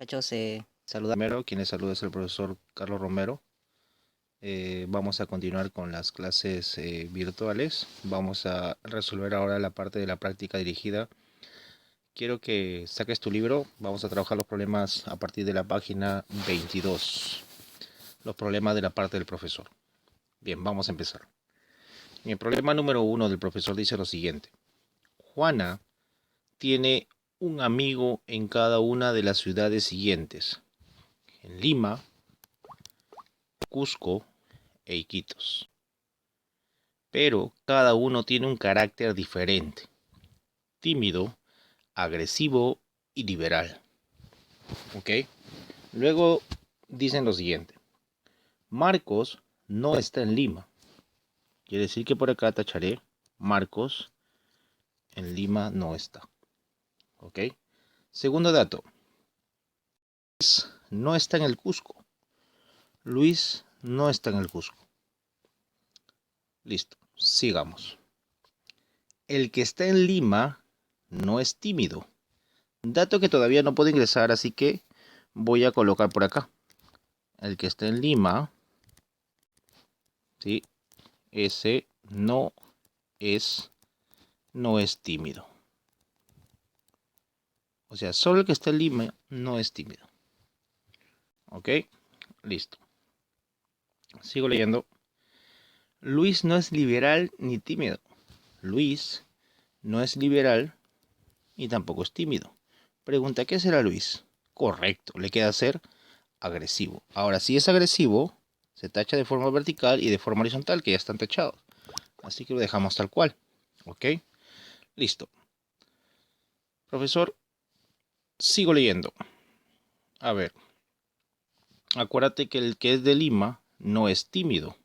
Muchachos, se saluda. Primero, quien les saluda es el profesor Carlos Romero. Vamos a continuar con las clases virtuales. Vamos a resolver ahora la parte de la práctica dirigida. Quiero que saques tu libro. Vamos a trabajar los problemas a partir de la página 22. Los problemas de la parte del profesor. Bien, vamos a empezar. En el problema número 1 del profesor dice lo siguiente. Juana tiene un amigo en cada una de las ciudades siguientes. En Lima, Cusco e Iquitos. Pero cada uno tiene un carácter diferente: tímido, agresivo y liberal. ¿Ok? Luego dicen lo siguiente: Marcos no está en Lima. Quiere decir que por acá tacharé Marcos en Lima no está. ¿Ok? Segundo dato: Luis no está en el Cusco. Luis no está en el Cusco. Listo, sigamos. El que está en Lima no es tímido. Dato que todavía no puedo ingresar, así que voy a colocar por acá. El que está en Lima, ¿sí? Ese es, no es tímido. O sea, solo el que está en Lima no es tímido. ¿Ok? Listo. Sigo leyendo. Luis no es liberal ni tímido. Luis no es liberal y tampoco es tímido. Pregunta: ¿qué será Luis? Correcto, le queda ser agresivo. Ahora, si es agresivo, se tacha de forma vertical y de forma horizontal, que ya están tachados. Así que lo dejamos tal cual. ¿Ok? Listo. Profesor, sigo leyendo. A ver, acuérdate que el que es de Lima no es tímido.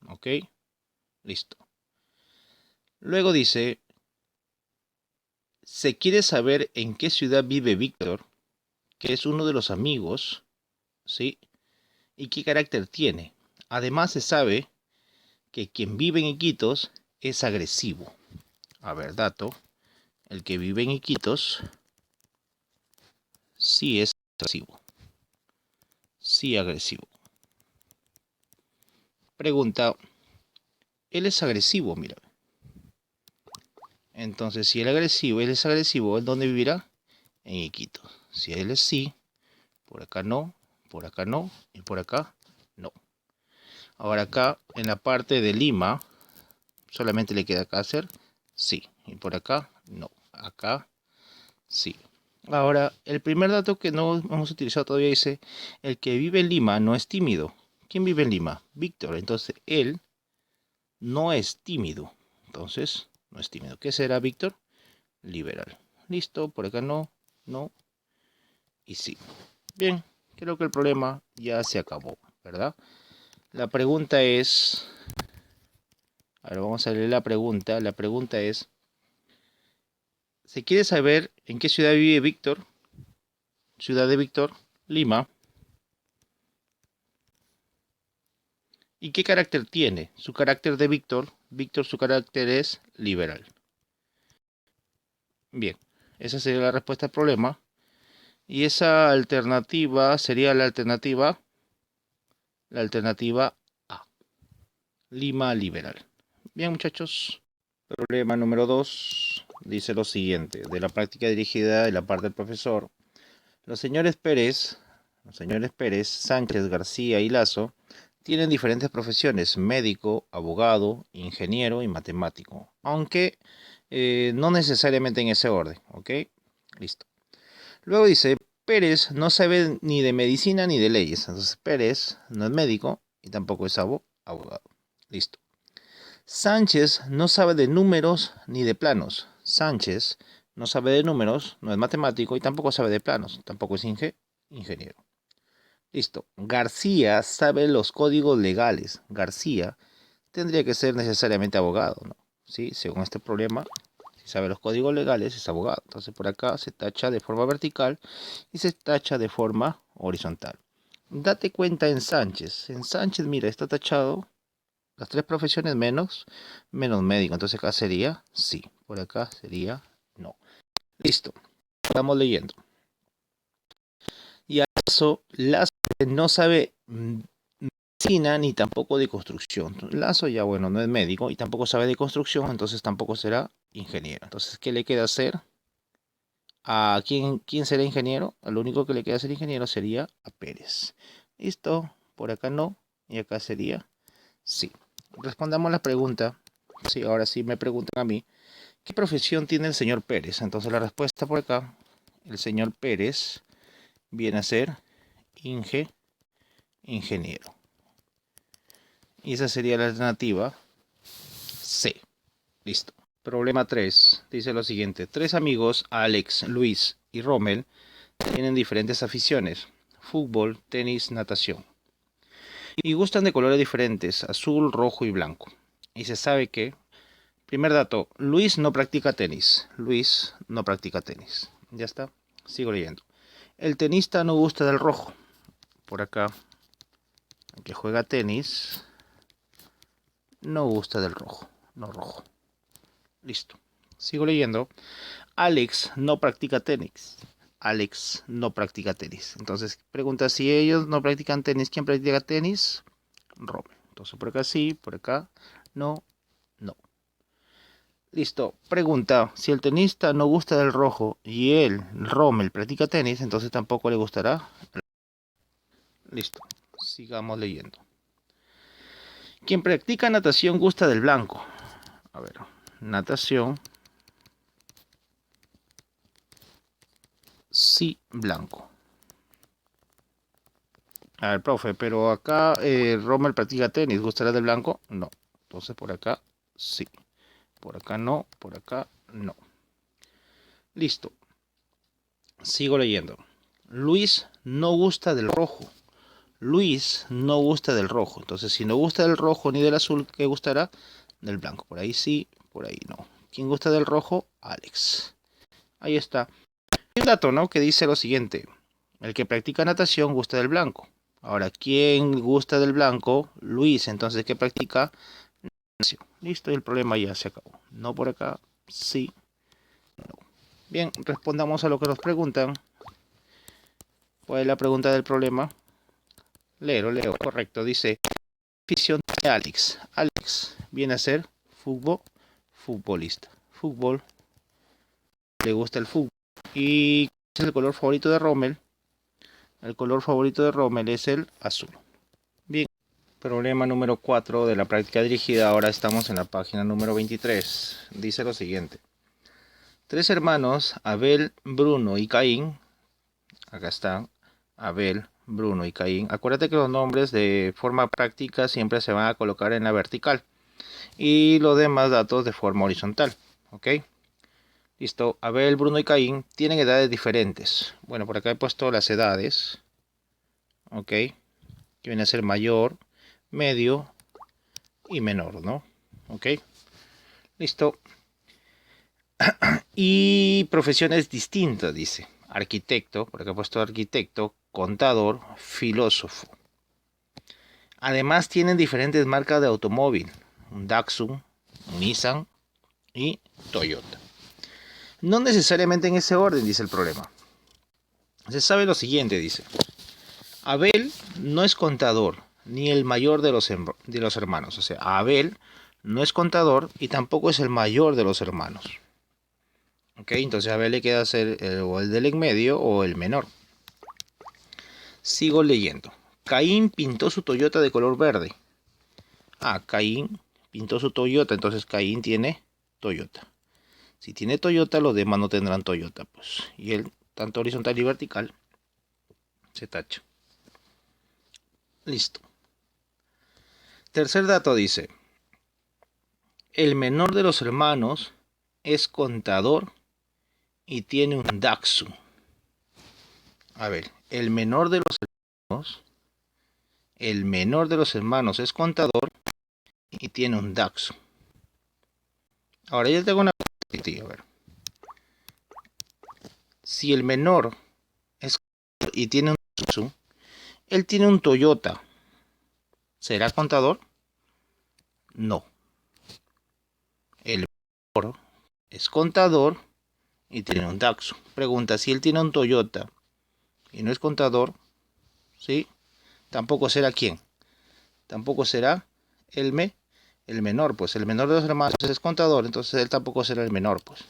¿Ok? Listo. Luego dice: se quiere saber en qué ciudad vive Víctor, que es uno de los amigos, ¿sí? Y qué carácter tiene. Además se sabe que quien vive en Iquitos es agresivo. A ver, dato: el que vive en Iquitos sí es agresivo. Sí, agresivo. Pregunta: él es agresivo, mira. Entonces, si él es agresivo, ¿él dónde vivirá? En Iquitos. Si él es sí, por acá no, y por acá no. Ahora acá, en la parte de Lima, solamente le queda acá hacer sí, y por acá no. Acá sí. Ahora, el primer dato que no hemos utilizado todavía dice: el que vive en Lima no es tímido. ¿Quién vive en Lima? Víctor. Entonces, él no es tímido. Entonces, no es tímido. ¿Qué será Víctor? Liberal. Listo, por acá no, no y sí. Bien, creo que el problema ya se acabó, ¿verdad? La pregunta es, ahora vamos a leer la pregunta. La pregunta es: se quiere saber en qué ciudad vive Víctor. Ciudad de Víctor, Lima. ¿Y qué carácter tiene? Su carácter de Víctor. Víctor, su carácter es liberal. Bien, esa sería la respuesta al problema. Y esa alternativa sería la alternativa A, Lima liberal. Bien, muchachos. Problema número 2 dice lo siguiente: de la práctica dirigida de la parte del profesor. Los señores Pérez, Sánchez, García y Lazo tienen diferentes profesiones: médico, abogado, ingeniero y matemático, aunque no necesariamente en ese orden. ¿Ok? Listo. Luego dice: Pérez no sabe ni de medicina ni de leyes. Entonces Pérez no es médico y tampoco es abogado. Listo. Sánchez no sabe de números ni de planos. Sánchez no sabe de números, no es matemático y tampoco sabe de planos. Tampoco es ingeniero. Listo. García sabe los códigos legales. García tendría que ser necesariamente abogado, ¿no? ¿Sí? Según este problema, si sabe los códigos legales es abogado. Entonces por acá se tacha de forma vertical y se tacha de forma horizontal. Date cuenta en Sánchez. En Sánchez, mira, está tachado las tres profesiones menos médico. Entonces acá sería sí. Por acá sería no. Listo. Estamos leyendo. Lazo no sabe medicina ni tampoco de construcción. Lazo ya, bueno, no es médico y tampoco sabe de construcción, entonces tampoco será ingeniero. Entonces, ¿qué le queda hacer? ¿A quién será ingeniero? Al único que le queda ser ingeniero sería a Pérez. Listo, por acá no, y acá sería sí. Respondamos la pregunta. Sí, ahora sí me preguntan a mí, ¿qué profesión tiene el señor Pérez? Entonces la respuesta por acá, el señor Pérez viene a ser ingeniero. Y esa sería la alternativa C. Listo. Problema 3. Dice lo siguiente. 3 amigos, Alex, Luis y Rommel, tienen diferentes aficiones. Fútbol, tenis, natación. Y gustan de colores diferentes, azul, rojo y blanco. Y se sabe que, primer dato, Luis no practica tenis. Luis no practica tenis. Ya está. Sigo leyendo. El tenista no gusta del rojo. Por acá, el que juega tenis, no gusta del rojo. No rojo. Listo. Sigo leyendo. Alex no practica tenis. Alex no practica tenis. Entonces, pregunta si ellos no practican tenis, ¿quién practica tenis? Rommel. Entonces, por acá sí, por acá no, no. Listo. Pregunta, si el tenista no gusta del rojo y él, Rommel, practica tenis, entonces tampoco le gustará. Listo. Sigamos leyendo. Quien practica natación gusta del blanco. A ver, natación. Sí, blanco. A ver, profe, pero acá Rommel practica tenis. ¿Gustará del blanco? No. Entonces por acá sí. Por acá no. Por acá no. Listo. Sigo leyendo. Luis no gusta del rojo. Luis no gusta del rojo. Entonces, si no gusta del rojo ni del azul, ¿qué gustará? Del blanco. Por ahí sí, por ahí no. ¿Quién gusta del rojo? Alex. Ahí está. Hay un dato, ¿no? Que dice lo siguiente. El que practica natación gusta del blanco. Ahora, ¿quién gusta del blanco? Luis. Entonces, ¿qué practica? Natación. Listo, y el problema ya se acabó. No por acá, sí, no. Bien, respondamos a lo que nos preguntan. ¿Cuál es la pregunta del problema? Leo. Correcto, dice, afición de Alex. Alex viene a ser futbolista. Fútbol, le gusta el fútbol. ¿Y cuál es el color favorito de Rommel? El color favorito de Rommel es el azul. Bien, problema número 4 de la práctica dirigida. Ahora estamos en la página número 23. Dice lo siguiente. 3 hermanos, Abel, Bruno y Caín. Acá están, Abel, Bruno y Caín. Acuérdate que los nombres de forma práctica siempre se van a colocar en la vertical. Y los demás datos de forma horizontal. ¿Ok? Listo. Abel, Bruno y Caín tienen edades diferentes. Bueno, por acá he puesto las edades. ¿Ok? Que viene a ser mayor, medio y menor, ¿no? ¿Ok? Listo. Y profesiones distintas, dice. Arquitecto, por acá he puesto arquitecto, contador, filósofo. Además tienen diferentes marcas de automóvil. Un Datsun, un Nissan y Toyota. No necesariamente en ese orden, dice el problema. Se sabe lo siguiente, dice. Abel no es contador, ni el mayor de los hermanos. O sea, Abel no es contador y tampoco es el mayor de los hermanos. Ok, entonces a Abel le queda ser o el del en medio o el menor. Sigo leyendo. Caín pintó su Toyota de color verde. Caín pintó su Toyota, entonces Caín tiene Toyota. Si tiene Toyota, los demás no tendrán Toyota, pues. Y el tanto horizontal y vertical se tacha. Listo. Tercer dato dice, el menor de los hermanos es contador y tiene un Datsun. A ver, el menor de los hermanos es contador y tiene un Datsun. Ahora yo tengo una pregunta, a ver. Si el menor es contador y tiene un Datsun, él tiene un Toyota, ¿será contador? No. El menor es contador y tiene un Datsun. Pregunta, si él tiene un Toyota y no es contador, ¿sí? Tampoco será quién. Tampoco será el menor, pues el menor de los hermanos es contador, entonces él tampoco será el menor, pues.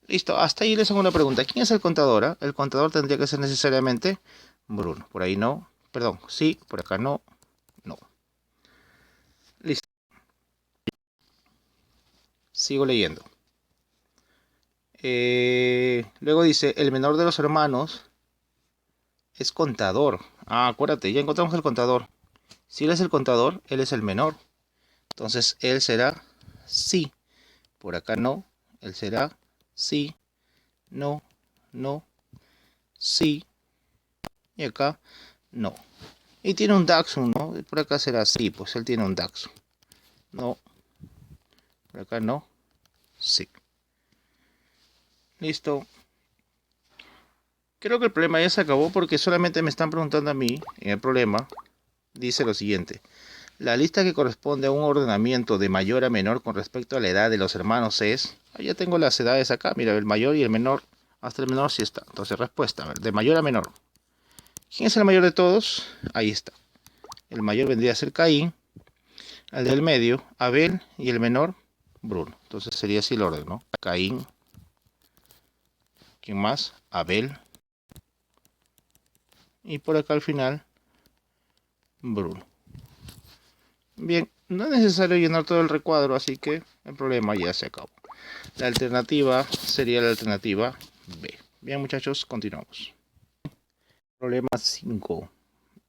Listo, hasta ahí les hago una pregunta. ¿Quién es el contador? El contador tendría que ser necesariamente Bruno. Por ahí no, perdón, sí, por acá no, no. Listo, sigo leyendo. Luego dice, el menor de los hermanos es contador. Ah, acuérdate, ya encontramos el contador. Si él es el contador, él es el menor. Entonces él será sí. Por acá no. Él será sí, no, no, sí. Y acá no. Y tiene un Daxum, ¿no? Por acá será sí, pues él tiene un Daxum. No. Por acá no. Sí. Listo. Creo que el problema ya se acabó porque solamente me están preguntando a mí. En el problema dice lo siguiente. La lista que corresponde a un ordenamiento de mayor a menor con respecto a la edad de los hermanos es... Ya tengo las edades acá, mira, el mayor y el menor. Hasta el menor sí está. Entonces, respuesta, a ver, de mayor a menor. ¿Quién es el mayor de todos? Ahí está. El mayor vendría a ser Caín. El del medio, Abel. Y el menor, Bruno. Entonces sería así el orden, ¿no? Caín. ¿Quién más? Abel. Y por acá al final, Bruno. Bien, no es necesario llenar todo el recuadro, así que el problema ya se acabó. La alternativa sería la alternativa B. Bien, muchachos, continuamos. Problema 5.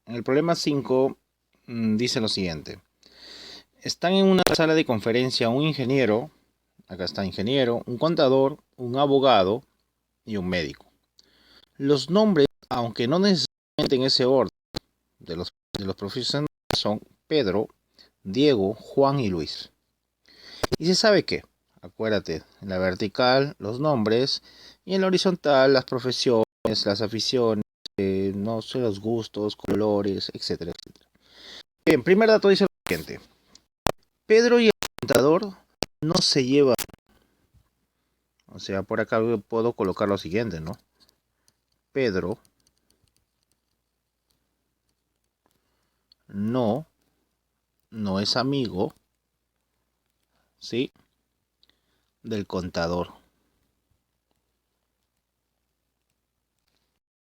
En el problema 5 dice lo siguiente. Están en una sala de conferencia un ingeniero, acá está ingeniero, un contador, un abogado y un médico. Los nombres, aunque no necesariamente en ese orden de los profesionales, son Pedro, Diego, Juan y Luis. Y se sabe que, acuérdate, en la vertical los nombres y en la horizontal las profesiones, las aficiones, no sé, los gustos, colores, etcétera, etcétera. Bien, primer dato dice lo siguiente. Pedro y el contador no se llevan. O sea, por acá puedo colocar lo siguiente, ¿no? Pedro no es amigo, ¿sí? Del contador.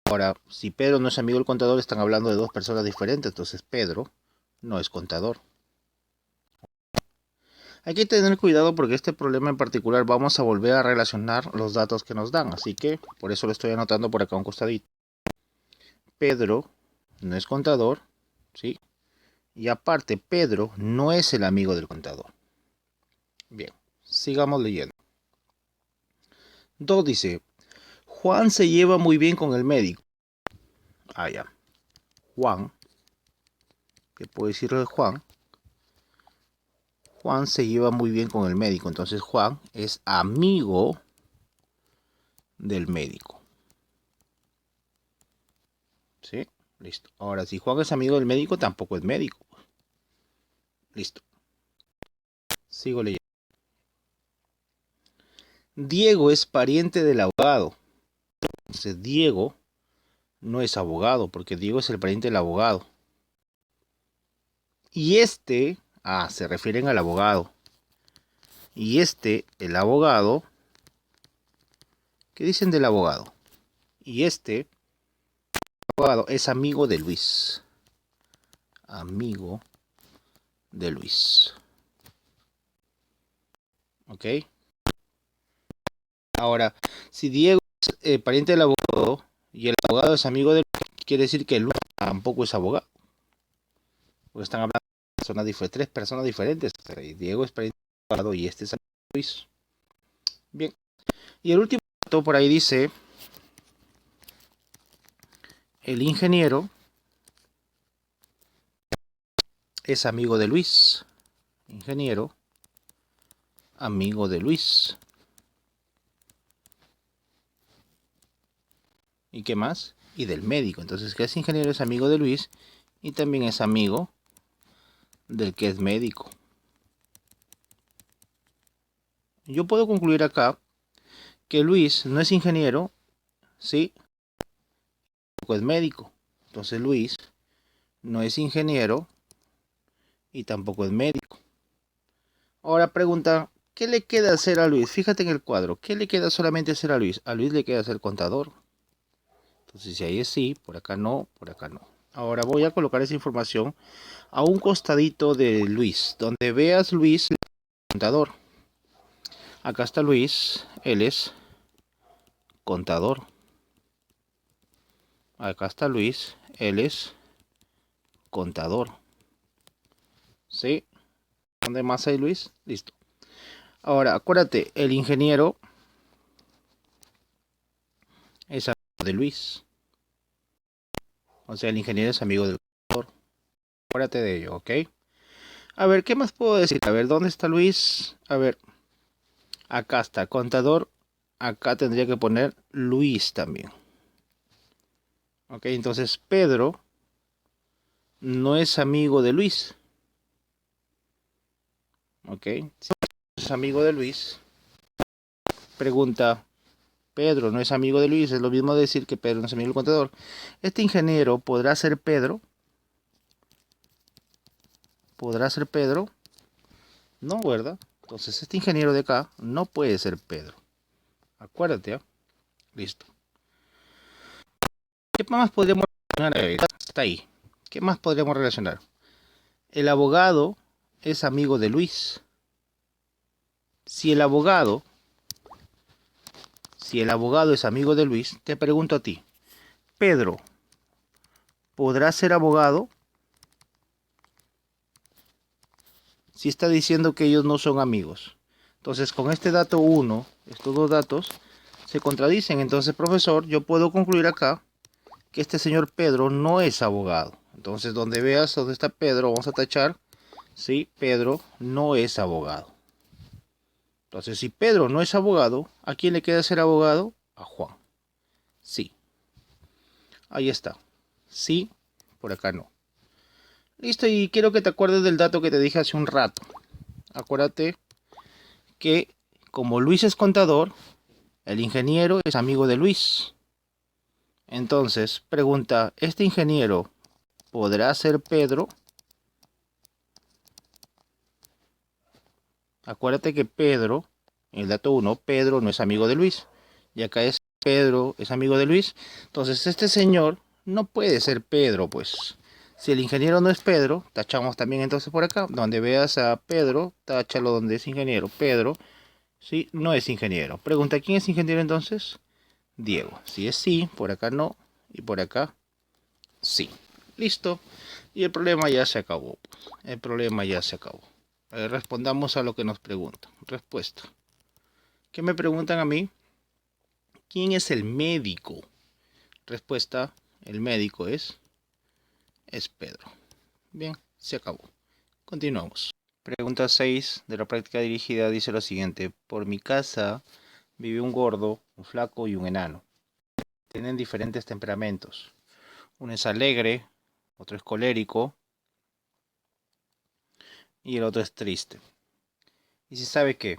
Ahora, si Pedro no es amigo del contador, están hablando de dos personas diferentes, entonces Pedro no es contador. Hay que tener cuidado porque este problema en particular vamos a volver a relacionar los datos que nos dan, así que por eso lo estoy anotando por acá un costadito. Pedro no es contador, ¿sí? Y aparte, Pedro no es el amigo del contador. Bien, sigamos leyendo. 2 dice, Juan se lleva muy bien con el médico. Ah, ya. Juan, ¿qué puedo decirlo de Juan? Juan se lleva muy bien con el médico, entonces Juan es amigo del médico. ¿Sí? Listo. Ahora, si Juan es amigo del médico, tampoco es médico. Listo. Sigo leyendo. Diego es pariente del abogado. Entonces, Diego no es abogado, porque Diego es el pariente del abogado. Y se refieren al abogado. Y el abogado, ¿qué dicen del abogado? Y abogado es amigo de Luis. Amigo de Luis. ¿Ok? Ahora, si Diego es pariente del abogado y el abogado es amigo de Luis, quiere decir que Luis tampoco es abogado. Porque están hablando de tres personas diferentes. Y Diego es pariente del abogado y este es amigo de Luis. Bien. Y el último dato por ahí dice, el ingeniero es amigo de Luis. Ingeniero, amigo de Luis. ¿Y qué más? Y del médico. Entonces, que es ingeniero es amigo de Luis y también es amigo del que es médico. Yo puedo concluir acá que Luis no es ingeniero, ¿sí? Tampoco es médico. Entonces Luis no es ingeniero y tampoco es médico. Ahora pregunta, ¿qué le queda hacer a Luis? Fíjate en el cuadro, ¿qué le queda solamente hacer a Luis? A Luis le queda ser contador. Entonces si ahí es sí, por acá no, por acá no. Ahora voy a colocar esa información a un costadito de Luis, donde veas Luis, contador. Acá está Luis, él es contador. Acá está Luis, él es contador. ¿Sí? ¿Dónde más hay Luis? Listo. Ahora, acuérdate, el ingeniero es amigo de Luis. O sea, el ingeniero es amigo del contador. Acuérdate de ello, ¿ok? A ver, ¿qué más puedo decir? A ver, ¿dónde está Luis? A ver, acá está, contador. Acá tendría que poner Luis también. Ok, entonces Pedro no es amigo de Luis. Ok, si es amigo de Luis, pregunta, Pedro no es amigo de Luis, es lo mismo decir que Pedro no es amigo del contador. ¿Este ingeniero podrá ser Pedro? ¿Podrá ser Pedro? No, ¿verdad? Entonces este ingeniero de acá no puede ser Pedro. Acuérdate, ¿eh? Listo. ¿Qué más podríamos relacionar? Está ahí. ¿Qué más podríamos relacionar? El abogado es amigo de Luis. Si el abogado, si el abogado es amigo de Luis, te pregunto a ti, Pedro, ¿podrá ser abogado? Si está diciendo que ellos no son amigos. Entonces, con este dato 1, estos dos datos se contradicen. Entonces, profesor, yo puedo concluir acá que este señor Pedro no es abogado. Entonces, donde veas dónde está Pedro, vamos a tachar. Sí, Pedro no es abogado. Entonces, si Pedro no es abogado, ¿a quién le queda ser abogado? A Juan. Sí. Ahí está. Sí, por acá no. Listo, y quiero que te acuerdes del dato que te dije hace un rato. Acuérdate que como Luis es contador, el ingeniero es amigo de Luis. Entonces, pregunta, ¿este ingeniero podrá ser Pedro? Acuérdate que Pedro, en el dato 1, Pedro no es amigo de Luis. Y acá es Pedro, es amigo de Luis. Entonces, este señor no puede ser Pedro, pues. Si el ingeniero no es Pedro, tachamos también entonces por acá. Donde veas a Pedro, táchalo donde es ingeniero. Pedro, sí, no es ingeniero. Pregunta, ¿quién es ingeniero entonces? Diego. Si es sí, por acá no. Y por acá, sí. Listo. Y el problema ya se acabó. El problema ya se acabó. Respondamos a lo que nos preguntan. Respuesta. ¿Qué me preguntan a mí? ¿Quién es el médico? Respuesta. El médico es Pedro. Bien, se acabó. Continuamos. Pregunta 6 de la práctica dirigida dice lo siguiente. Por mi casa vive un gordo, un flaco y un enano. Tienen diferentes temperamentos. Uno es alegre, otro es colérico y el otro es triste. Y se sabe que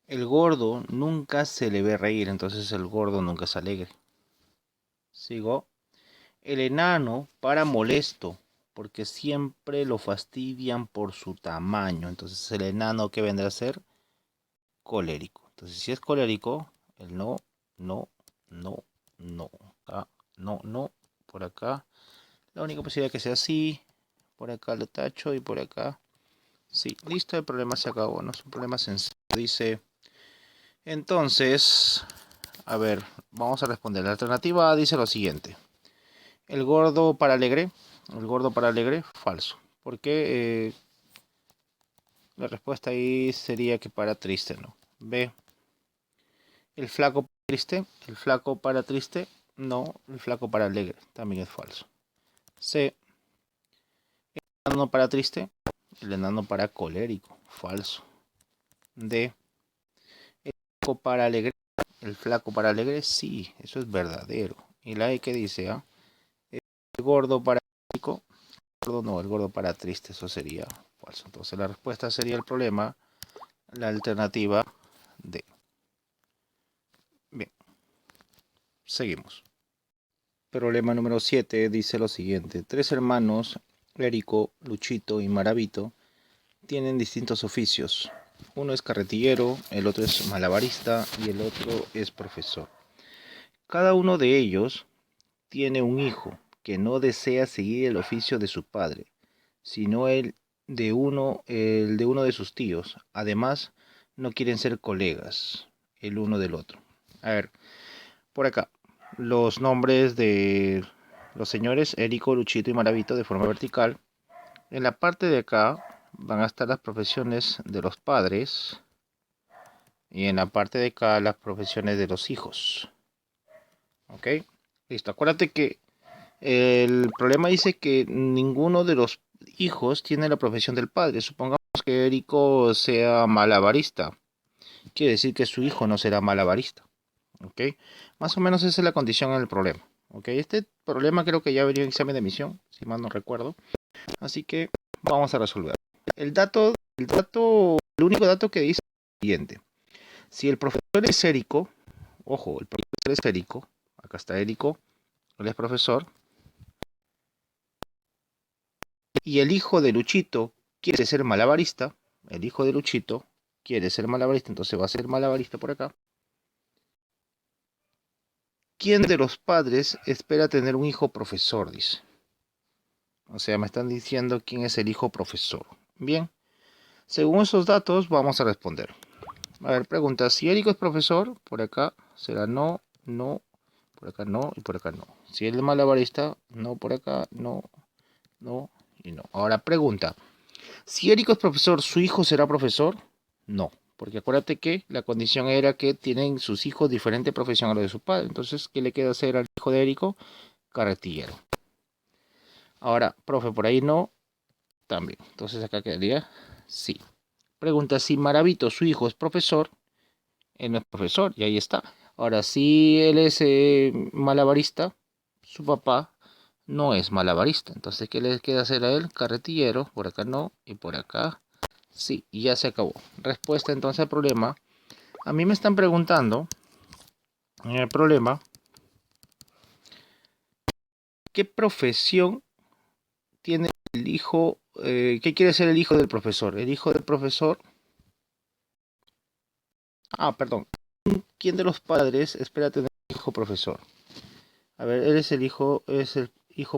el gordo nunca se le ve reír, entonces el gordo nunca es alegre. Sigo. El enano para molesto, porque siempre lo fastidian por su tamaño. Entonces el enano que vendrá a ser colérico. Entonces si es colérico, el no, no, no, no. Acá, no, no. Por acá. La única posibilidad que sea así. Por acá lo tacho y por acá. Sí, listo, el problema se acabó, ¿no? Es un problema sencillo. Dice, entonces, a ver, vamos a responder. La alternativa A dice lo siguiente. El gordo para alegre, falso. Porque la respuesta ahí sería que para triste, ¿no? B, el flaco para triste, el flaco para triste, no, el flaco para alegre, también es falso. C, el enano para triste, el enano para colérico, falso. D, el flaco para alegre, el flaco para alegre, sí, eso es verdadero. Y la E que dice, ¿ah? El gordo para colérico, gordo no, el gordo para triste, eso sería falso. Entonces la respuesta sería el problema, la alternativa D. Bien, seguimos. Problema número 7 dice lo siguiente. 3 hermanos, Érico, Luchito y Maravito, tienen distintos oficios. Uno es carretillero, el otro es malabarista y el otro es profesor. Cada uno de ellos tiene un hijo que no desea seguir el oficio de su padre, sino el de uno de sus tíos. Además, no quieren ser colegas el uno del otro. A ver, por acá, los nombres de los señores Érico, Luchito y Maravito de forma vertical. En la parte de acá van a estar las profesiones de los padres y en la parte de acá las profesiones de los hijos. ¿Ok? Listo. Acuérdate que el problema dice que ninguno de los hijos tiene la profesión del padre. Supongamos que Érico sea malabarista. Quiere decir que su hijo no será malabarista. ¿Ok? Más o menos esa es la condición en el problema. ¿Ok? Este problema creo que ya venía en examen de admisión, si mal no recuerdo. Así que vamos a resolver. El único dato que dice es el siguiente. Si el profesor es Érico, ojo, el profesor es Érico, acá está Érico, él es profesor, y el hijo de Luchito quiere ser malabarista, el hijo de Luchito quiere ser malabarista, entonces va a ser malabarista por acá. ¿Quién de los padres espera tener un hijo profesor? Dice. O sea, me están diciendo quién es el hijo profesor. Bien, según esos datos vamos a responder. A ver, pregunta, si Érico es profesor, por acá será no, no, por acá no y por acá no. Si él es malabarista, no por acá, no, no y no. Ahora pregunta, si Érico es profesor, ¿su hijo será profesor? No, porque acuérdate que la condición era que tienen sus hijos diferente profesión a la de su padre. Entonces, ¿qué le queda hacer al hijo de Érico? Carretillero. Ahora, profe, por ahí no, también. Entonces acá quedaría sí. Pregunta, si Maravito, su hijo, es profesor, él no es profesor, y ahí está. Ahora, si él es malabarista, su papá no es malabarista. Entonces, ¿qué le queda hacer a él? Carretillero, por acá no, y por acá sí, y ya se acabó. Respuesta entonces al problema. A mí me están preguntando en el problema, ¿qué profesión tiene el hijo? ¿Qué quiere ser el hijo del profesor? El hijo del profesor. Ah, perdón. ¿Quién de los padres espera tener un hijo profesor? A ver, él es el hijo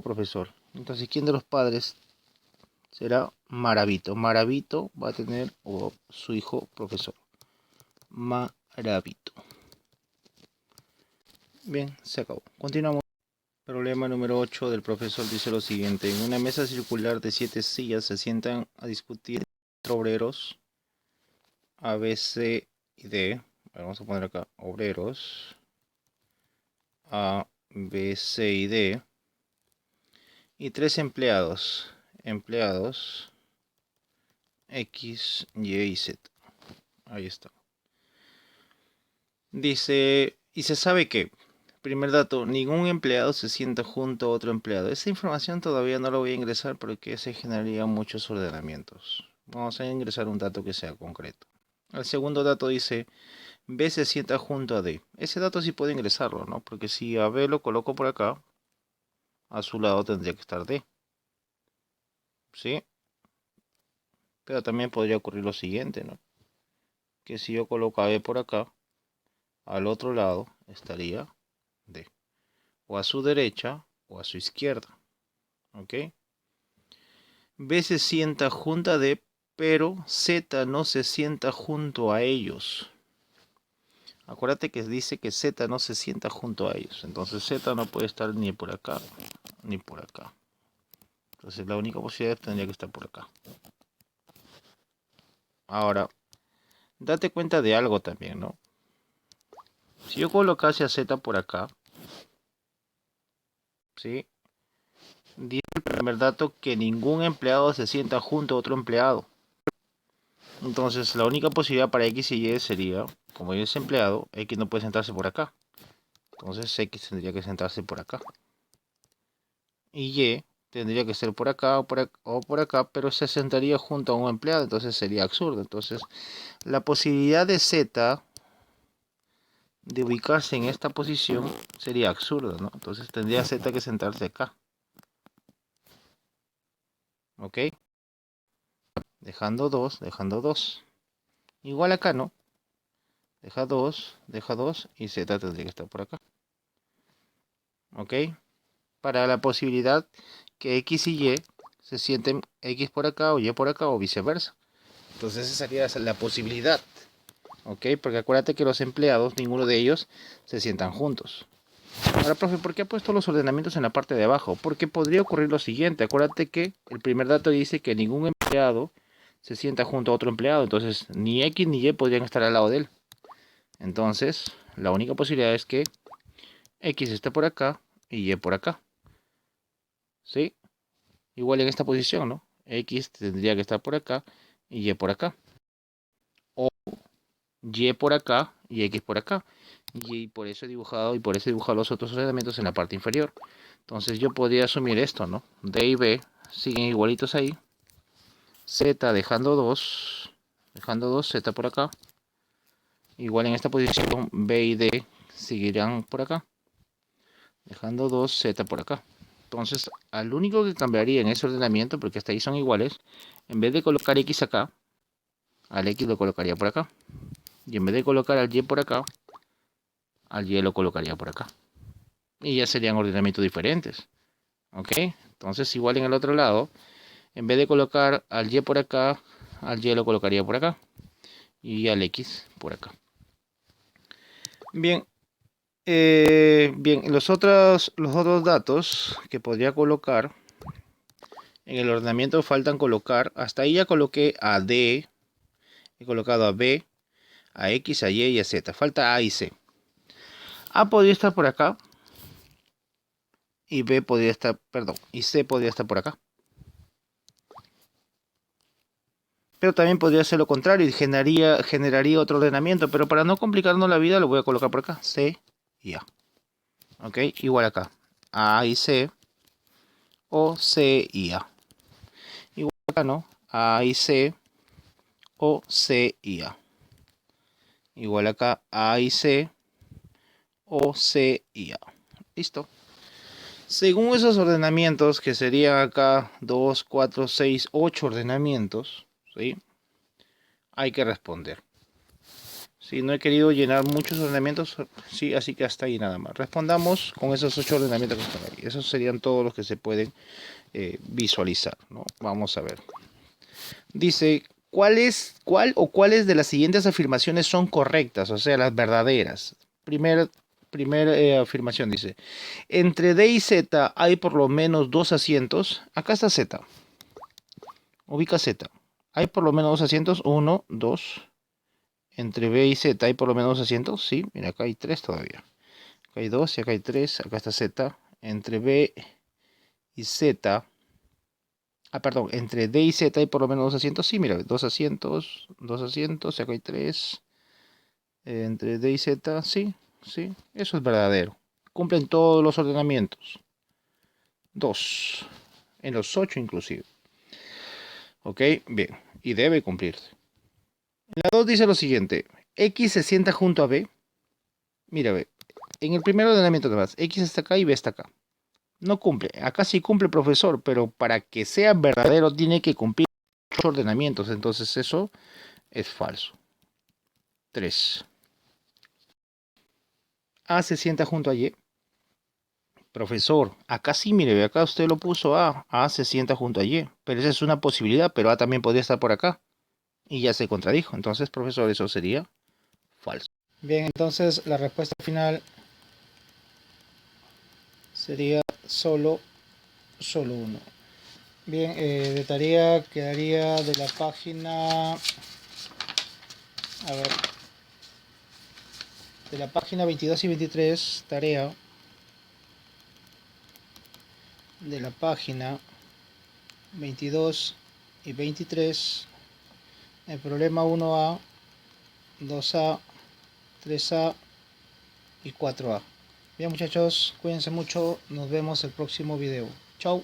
profesor. Entonces, ¿quién de los padres será Maravito? Maravito va a tener su hijo profesor. Maravito. Bien, se acabó. Continuamos. Problema número 8 del profesor dice lo siguiente. En una mesa circular de 7 sillas se sientan a discutir 4 obreros A, B, C y D. Vamos a poner acá obreros A, B, C y D. Y 3 empleados. Empleados X, Y y Z. Ahí está. Dice, y se sabe que, primer dato, ningún empleado se sienta junto a otro empleado. Esa información todavía no la voy a ingresar porque se generarían muchos ordenamientos. Vamos a ingresar un dato que sea concreto. El segundo dato dice, B se sienta junto a D. Ese dato sí puedo ingresarlo, ¿no? Porque si a B lo coloco por acá, a su lado tendría que estar D. ¿Sí? Pero también podría ocurrir lo siguiente, ¿no? Que si yo coloco a B por acá, al otro lado estaría D. O a su derecha o a su izquierda. ¿Ok? B se sienta junto a D, pero Z no se sienta junto a ellos. Acuérdate que dice que Z no se sienta junto a ellos. Entonces Z no puede estar ni por acá ni por acá. Entonces la única posibilidad tendría que estar por acá. Ahora, date cuenta de algo también, ¿no? Si yo colocase a Z por acá, ¿sí? Dice el primer dato que ningún empleado se sienta junto a otro empleado. Entonces la única posibilidad para X y Y sería, como es empleado, X no puede sentarse por acá. Entonces X tendría que sentarse por acá. Y Y tendría que ser por acá o por acá, pero se sentaría junto a un empleado, entonces sería absurdo. Entonces la posibilidad de Z de ubicarse en esta posición sería absurdo, ¿no? Entonces tendría Z que sentarse acá. ¿Ok? Dejando 2. Igual acá, ¿no? Deja 2 y Z tendría que estar por acá. ¿Ok? Para la posibilidad que X y Y se sienten X por acá o Y por acá o viceversa. Entonces esa sería la posibilidad. ¿Ok? Porque acuérdate que los empleados, ninguno de ellos se sientan juntos. Ahora, profe, ¿por qué ha puesto los ordenamientos en la parte de abajo? Porque podría ocurrir lo siguiente. Acuérdate que el primer dato dice que ningún empleado se sienta junto a otro empleado. Entonces, ni X ni Y podrían estar al lado de él. Entonces, la única posibilidad es que X esté por acá y Y por acá. ¿Sí? Igual en esta posición, ¿no? X tendría que estar por acá y Y por acá. O Y por acá y X por acá. Y por eso he dibujado los otros ordenamientos en la parte inferior. Entonces yo podría asumir esto, ¿no? D y B siguen igualitos ahí. Z dejando 2. Dejando 2, Z por acá. Igual en esta posición B y D seguirán por acá. Dejando 2, Z por acá. Entonces, al único que cambiaría en ese ordenamiento, porque hasta ahí son iguales, en vez de colocar X acá, al X lo colocaría por acá. Y en vez de colocar al Y por acá, al Y lo colocaría por acá. Y ya serían ordenamientos diferentes. ¿Ok? Entonces, igual en el otro lado, en vez de colocar al Y por acá, al Y lo colocaría por acá. Y al X por acá. Bien. Bien, los otros datos que podría colocar en el ordenamiento faltan colocar. Hasta ahí ya coloqué a D. He colocado a B, a X, a Y y a Z. Falta A y C. A podría estar por acá. Y B podría estar, perdón, y C podría estar por acá. Pero también podría ser lo contrario y generaría otro ordenamiento. Pero para no complicarnos la vida lo voy a colocar por acá. C y A. Ok, igual acá. A y C. O C y A. Igual acá, ¿no? A y C. O C y A. Igual acá. A y C. O C y A. Listo. Según esos ordenamientos, que serían acá 2, 4, 6, 8 ordenamientos, ¿sí? Hay que responder. Si no he querido llenar muchos ordenamientos, sí, así que hasta ahí nada más. Respondamos con esos 8 ordenamientos que están ahí. Esos serían todos los que se pueden visualizar, ¿no? Vamos a ver. Dice, ¿cuáles de las siguientes afirmaciones son correctas? O sea, las verdaderas. Primera afirmación dice, entre D y Z hay por lo menos 2 asientos. Acá está Z. Ubica Z. Hay por lo menos 2 asientos. 1, 2. Entre B y Z hay por lo menos 2 asientos. Sí, mira, acá hay 3 todavía. Acá hay 2 y acá hay 3. Acá está Z. Entre B y Z. Perdón, entre D y Z hay por lo menos 2 asientos. Sí, mira, 2 asientos. 2 asientos. Acá hay 3. Entre D y Z, sí, sí. Eso es verdadero. Cumplen todos los ordenamientos. 2. En los 8 inclusive. Ok, bien. Y debe cumplirse. La 2 dice lo siguiente. X se sienta junto a B. Mira, B. En el primer ordenamiento de más, X está acá y B está acá. No cumple. Acá sí cumple, profesor, pero para que sea verdadero tiene que cumplir los ordenamientos. Entonces eso es falso. 3. A se sienta junto a Y. Profesor, acá sí, mire, acá usted lo puso A. A se sienta junto a Y. Pero esa es una posibilidad, pero A también podría estar por acá. Y ya se contradijo. Entonces, profesor, eso sería falso. Bien, entonces la respuesta final sería solo 1. Bien, de tarea quedaría de la página, a ver, de la página 22 y 23, tarea de la página 22 y 23, el problema 1A, 2A, 3A y 4A. Bien muchachos, cuídense mucho, nos vemos el próximo video. Chao.